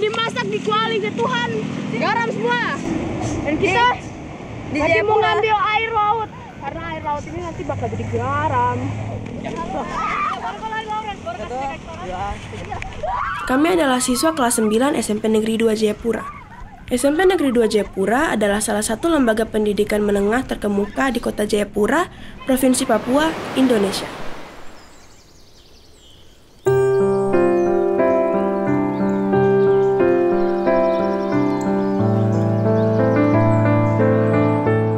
dimasak, dikuali ke Tuhan, garam semua. Dan kita nanti mau ngambil air laut, karena air laut ini nanti bakal jadi garam. Kami adalah siswa kelas 9 SMP Negeri 2 Jayapura. SMP Negeri 2 Jayapura adalah salah satu lembaga pendidikan menengah terkemuka di Kota Jayapura, Provinsi Papua, Indonesia.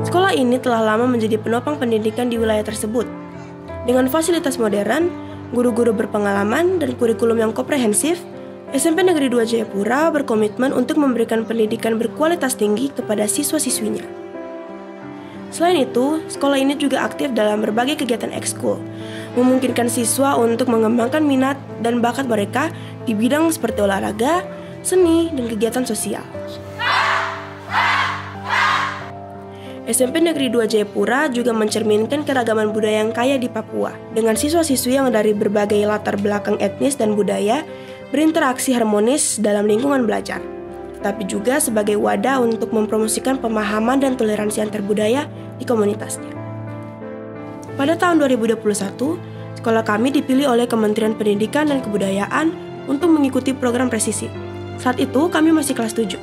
Sekolah ini telah lama menjadi penopang pendidikan di wilayah tersebut. Dengan fasilitas modern, guru-guru berpengalaman, dan kurikulum yang komprehensif, SMP Negeri 2 Jayapura berkomitmen untuk memberikan pendidikan berkualitas tinggi kepada siswa-siswinya. Selain itu, sekolah ini juga aktif dalam berbagai kegiatan ekskul, memungkinkan siswa untuk mengembangkan minat dan bakat mereka di bidang seperti olahraga, seni, dan kegiatan sosial. SMP Negeri 2 Jayapura juga mencerminkan keragaman budaya yang kaya di Papua, dengan siswa-siswi yang dari berbagai latar belakang etnis dan budaya berinteraksi harmonis dalam lingkungan belajar, tapi juga sebagai wadah untuk mempromosikan pemahaman dan toleransi antar budaya di komunitasnya. Pada tahun 2021, sekolah kami dipilih oleh Kementerian Pendidikan dan Kebudayaan untuk mengikuti program presisi. Saat itu kami masih kelas 7.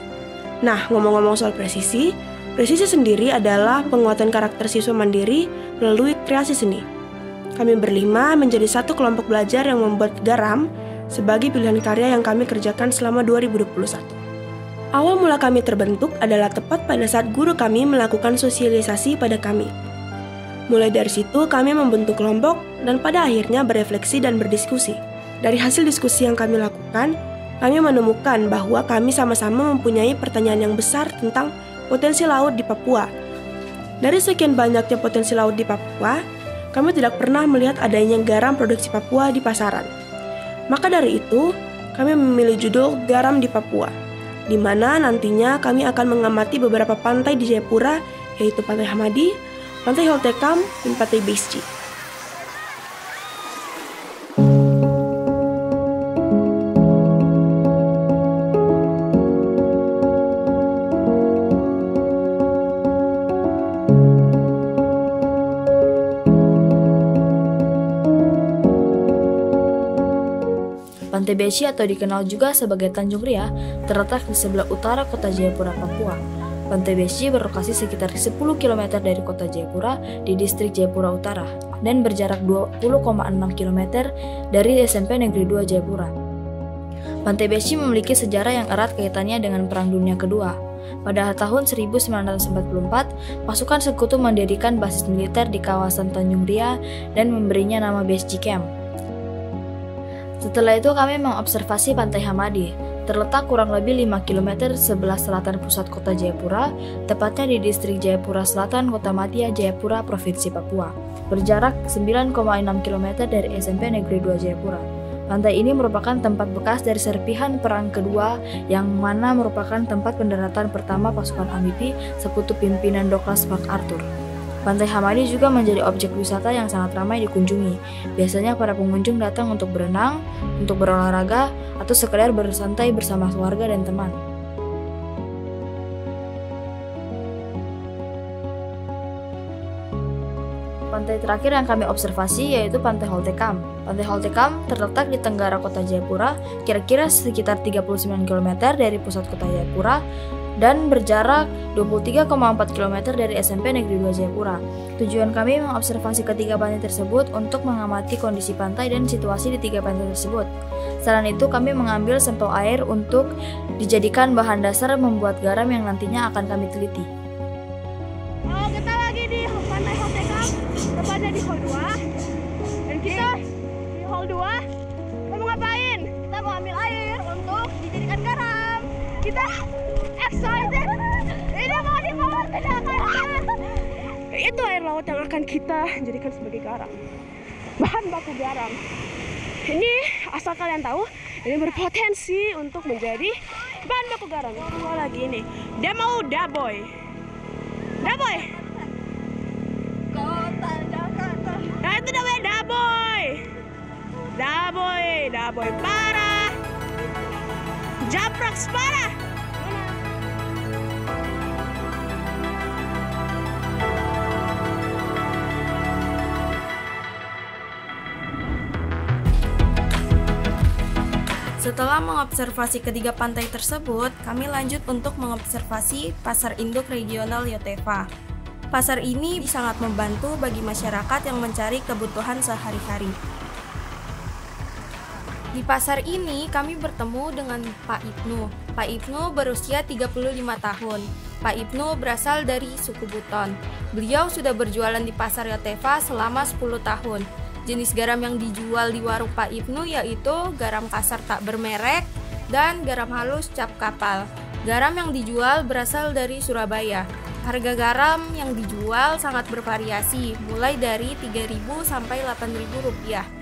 Nah, ngomong-ngomong soal presisi sendiri adalah penguatan karakter siswa mandiri melalui kreasi seni. Kami berlima menjadi satu kelompok belajar yang membuat garam sebagai pilihan karya yang kami kerjakan selama 2021. Awal mula kami terbentuk adalah tepat pada saat guru kami melakukan sosialisasi pada kami. Mulai dari situ kami membentuk kelompok dan pada akhirnya berefleksi dan berdiskusi. Dari hasil diskusi yang kami lakukan, kami menemukan bahwa kami sama-sama mempunyai pertanyaan yang besar tentang potensi laut di Papua. Dari sekian banyaknya potensi laut di Papua, kami tidak pernah melihat adanya garam produksi Papua di pasaran. Maka dari itu, kami memilih judul Garam di Papua, di mana nantinya kami akan mengamati beberapa pantai di Jayapura, yaitu Pantai Hamadi, Pantai Holtekam, dan Pantai Besji. Pantai Besji atau dikenal juga sebagai Tanjung Ria terletak di sebelah utara kota Jayapura, Papua. Pantai Besji berlokasi sekitar 10 km dari kota Jayapura di distrik Jayapura Utara dan berjarak 20,6 km dari SMP Negeri 2 Jayapura. Pantai Besji memiliki sejarah yang erat kaitannya dengan Perang Dunia Kedua. Pada tahun 1944, pasukan sekutu mendirikan basis militer di kawasan Tanjung Ria dan memberinya nama Besji Camp. Setelah itu kami mengobservasi Pantai Hamadi, terletak kurang lebih 5 km sebelah selatan pusat kota Jayapura, tepatnya di distrik Jayapura Selatan, Kota Madia, Jayapura, Provinsi Papua. Berjarak 9,6 km dari SMP Negeri 2 Jayapura. Pantai ini merupakan tempat bekas dari serpihan Perang Kedua yang mana merupakan tempat pendaratan pertama pasukan amfibi sekutu pimpinan Douglas MacArthur. Pantai Hamadi juga menjadi objek wisata yang sangat ramai dikunjungi. Biasanya para pengunjung datang untuk berenang, untuk berolahraga, atau sekedar bersantai bersama keluarga dan teman. Pantai terakhir yang kami observasi yaitu Pantai Holtekam. Pantai Holtekam terletak di tenggara kota Jayapura, kira-kira sekitar 39 km dari pusat kota Jayapura, dan berjarak 23,4 km dari SMP Negeri 2 Jayapura. Tujuan kami mengobservasi ketiga pantai tersebut untuk mengamati kondisi pantai dan situasi di tiga pantai tersebut. Selain itu, kami mengambil sampel air untuk dijadikan bahan dasar membuat garam yang nantinya akan kami teliti. Kita lagi di Pantai Holtekam, tepatnya di Hall 2. Dan kita di Hall 2 mau ngapain? Kita mau ambil air untuk dijadikan garam. Kita excited. Ini mau dibawa ke Jakarta. Itu air laut yang akan kita jadikan sebagai garam. Bahan baku garam. Ini asal kalian tahu, ini berpotensi untuk menjadi bahan baku garam. Kedua lagi ini, Demo Daboy. Daboy. Kota Jakarta. Nah itu namanya Daboy. Daboy parah. Japrak Separa. Setelah mengobservasi ketiga pantai tersebut, kami lanjut untuk mengobservasi Pasar Induk Regional Yotefa. Pasar ini sangat membantu bagi masyarakat yang mencari kebutuhan sehari-hari. Di pasar ini kami bertemu dengan Pak Ibnu. Pak Ibnu berusia 35 tahun. Pak Ibnu berasal dari suku Buton. Beliau sudah berjualan di Pasar Yotefa selama 10 tahun. Jenis garam yang dijual di warung Pak Ibnu yaitu garam kasar tak bermerek dan garam halus cap kapal. Garam yang dijual berasal dari Surabaya. Harga garam yang dijual sangat bervariasi, mulai dari Rp3.000 sampai Rp8.000.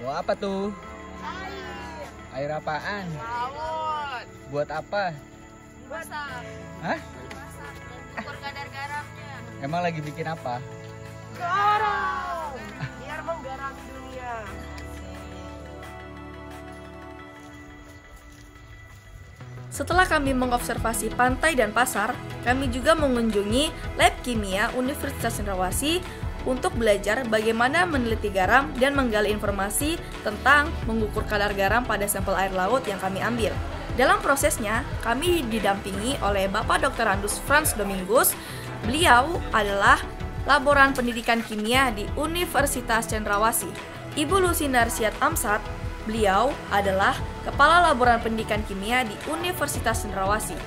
Mau apa tuh? Air. Air apaan? Laut. Buat apa? Masak. Hah? Masak. Mengukur kadar garamnya. Emang lagi bikin apa? Garam. Biar menggarami dunia. Setelah kami mengobservasi pantai dan pasar, kami juga mengunjungi Lab Kimia Universitas Cendrawasih untuk belajar bagaimana meneliti garam dan menggali informasi tentang mengukur kadar garam pada sampel air laut yang kami ambil. Dalam prosesnya, kami didampingi oleh Bapak Dr. Andus Frans Domingus. Beliau adalah laboran pendidikan kimia di Universitas Cendrawasih. Ibu Lucinda Arsyad Amsat, beliau adalah kepala laboran pendidikan kimia di Universitas Cendrawasih.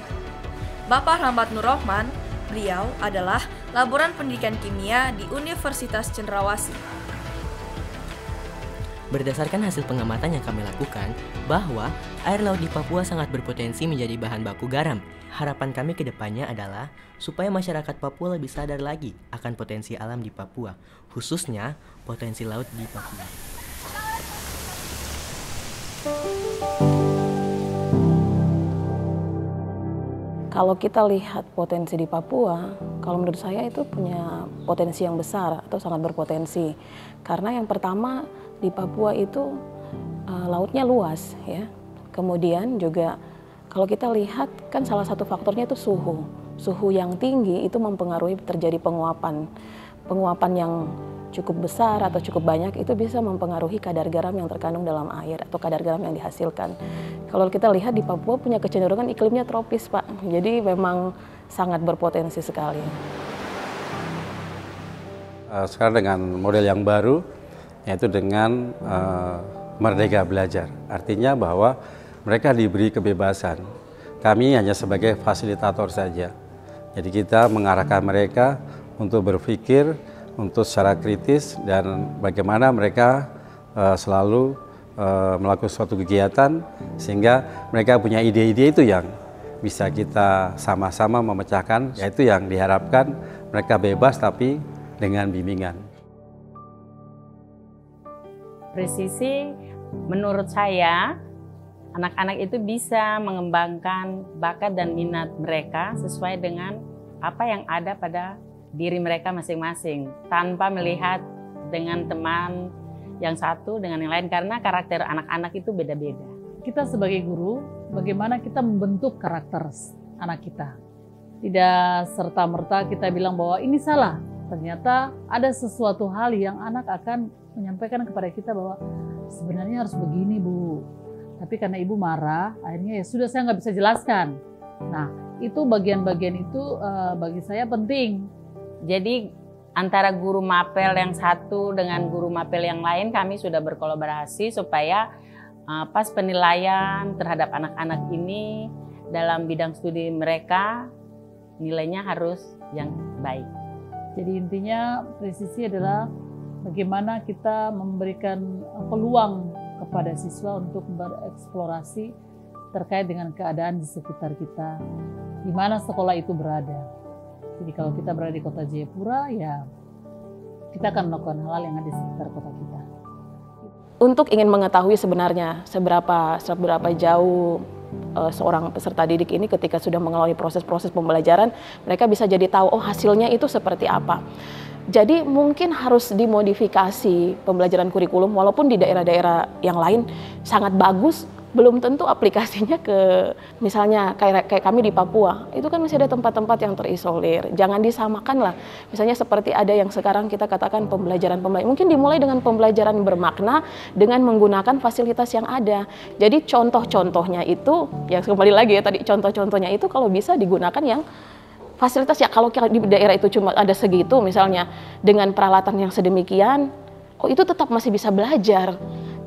Bapak Rahmat Nur Rohman, beliau adalah laboran pendidikan kimia di Universitas Cendrawasih. Berdasarkan hasil pengamatan yang kami lakukan, bahwa air laut di Papua sangat berpotensi menjadi bahan baku garam. Harapan kami ke depannya adalah supaya masyarakat Papua lebih sadar lagi akan potensi alam di Papua, khususnya potensi laut di Papua. Kalau kita lihat potensi di Papua, kalau menurut saya itu punya potensi yang besar atau sangat berpotensi. Karena yang pertama di Papua itu lautnya luas ya. Kemudian juga kalau kita lihat kan salah satu faktornya itu suhu. Suhu yang tinggi itu mempengaruhi terjadi penguapan. Penguapan yang cukup besar atau cukup banyak itu bisa mempengaruhi kadar garam yang terkandung dalam air atau kadar garam yang dihasilkan. Kalau kita lihat di Papua punya kecenderungan iklimnya tropis, Pak. Jadi memang sangat berpotensi sekali. Sekarang dengan model yang baru, yaitu dengan merdeka belajar. Artinya bahwa mereka diberi kebebasan. Kami hanya sebagai fasilitator saja. Jadi kita mengarahkan mereka untuk berpikir, untuk secara kritis, dan bagaimana mereka selalu melakukan suatu kegiatan sehingga mereka punya ide-ide itu yang bisa kita sama-sama memecahkan, yaitu yang diharapkan mereka bebas tapi dengan bimbingan. Presisi menurut saya anak-anak itu bisa mengembangkan bakat dan minat mereka sesuai dengan apa yang ada pada diri mereka masing-masing tanpa melihat dengan teman yang satu dengan yang lain, karena karakter anak-anak itu beda-beda. Kita sebagai guru, bagaimana kita membentuk karakter anak kita. Tidak serta-merta kita bilang bahwa ini salah. Ternyata ada sesuatu hal yang anak akan menyampaikan kepada kita bahwa sebenarnya harus begini, Bu. Tapi karena ibu marah, akhirnya ya sudah, saya nggak bisa jelaskan. Nah, itu bagian-bagian itu bagi saya penting. Jadi antara guru mapel yang satu dengan guru mapel yang lain, kami sudah berkolaborasi supaya pas penilaian terhadap anak-anak ini dalam bidang studi mereka, nilainya harus yang baik. Jadi intinya presisi adalah bagaimana kita memberikan peluang kepada siswa untuk bereksplorasi terkait dengan keadaan di sekitar kita, di mana sekolah itu berada. Jadi kalau kita berada di kota Jayapura, ya kita akan melakukan hal-hal yang ada di sekitar kota kita. Untuk ingin mengetahui sebenarnya seberapa jauh seorang peserta didik ini ketika sudah mengalami proses-proses pembelajaran, mereka bisa jadi tahu, oh hasilnya itu seperti apa. Jadi mungkin harus dimodifikasi pembelajaran kurikulum, walaupun di daerah-daerah yang lain sangat bagus, belum tentu aplikasinya ke misalnya kayak kami di Papua, itu kan masih ada tempat-tempat yang terisolir. Jangan disamakan lah, misalnya seperti ada yang sekarang kita katakan pembelajaran, mungkin dimulai dengan pembelajaran bermakna dengan menggunakan fasilitas yang ada. Jadi contoh-contohnya itu, yang kembali lagi ya tadi, contoh-contohnya itu kalau bisa digunakan yang fasilitas ya, kalau di daerah itu cuma ada segitu misalnya dengan peralatan yang sedemikian, oh itu tetap masih bisa belajar.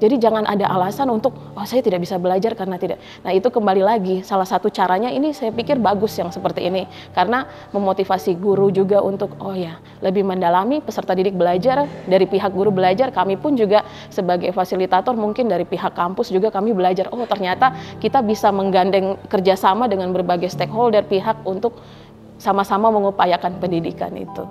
Jadi jangan ada alasan untuk oh saya tidak bisa belajar karena tidak. Nah itu kembali lagi salah satu caranya ini saya pikir bagus yang seperti ini, karena memotivasi guru juga untuk oh ya lebih mendalami, peserta didik belajar, dari pihak guru belajar, kami pun juga sebagai fasilitator mungkin dari pihak kampus juga kami belajar oh ternyata kita bisa menggandeng kerjasama dengan berbagai stakeholder pihak untuk sama-sama mengupayakan pendidikan itu.